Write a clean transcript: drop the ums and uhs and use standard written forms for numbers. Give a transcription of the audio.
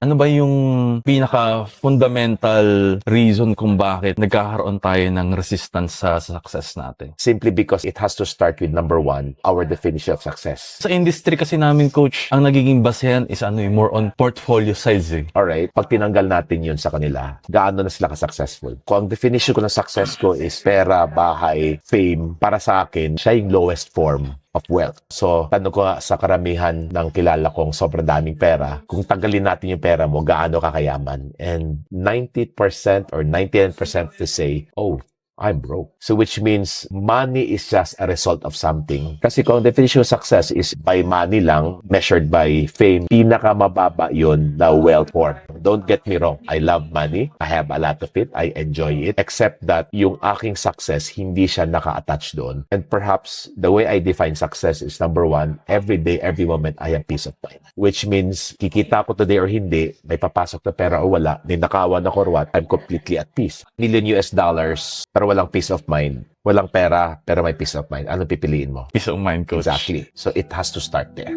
Ano ba yung pinaka-fundamental reason kung bakit nagkakaroon tayo ng resistance sa success natin? Simply because it has to start with number one, our definition of success. Sa industry kasi namin, coach, ang nagiging basehan is more on portfolio size eh. Alright? Pag tinanggal natin yun sa kanila, gaano na sila ka-successful? Kung ang definition ko ng success ko is pera, bahay, fame, para sa akin, siya yung lowest form of wealth. So, tanong ko nga sa karamihan ng kilala kong sobrang daming pera, kung tanggalin natin yung pera mo, gaano kakayaman? And 90% or 99% to say, oh, I'm broke. So which means money is just a result of something. Kasi kung ang definition of success is by money lang, measured by fame, pinakamababa yun na wealth form. Don't get me wrong. I love money. I have a lot of it. I enjoy it. Except that yung aking success, hindi siya naka-attach doon. And perhaps the way I define success is number one, every day, every moment, I have peace of mind. Which means, kikita ko today or hindi, may papasok na pera o wala, ninakawan ako or what, I'm completely at peace. $1,000,000, pero walang peace of mind. Walang pera, pero may peace of mind. Anong pipiliin mo? Peace of mind, coach. Exactly. So it has to start there.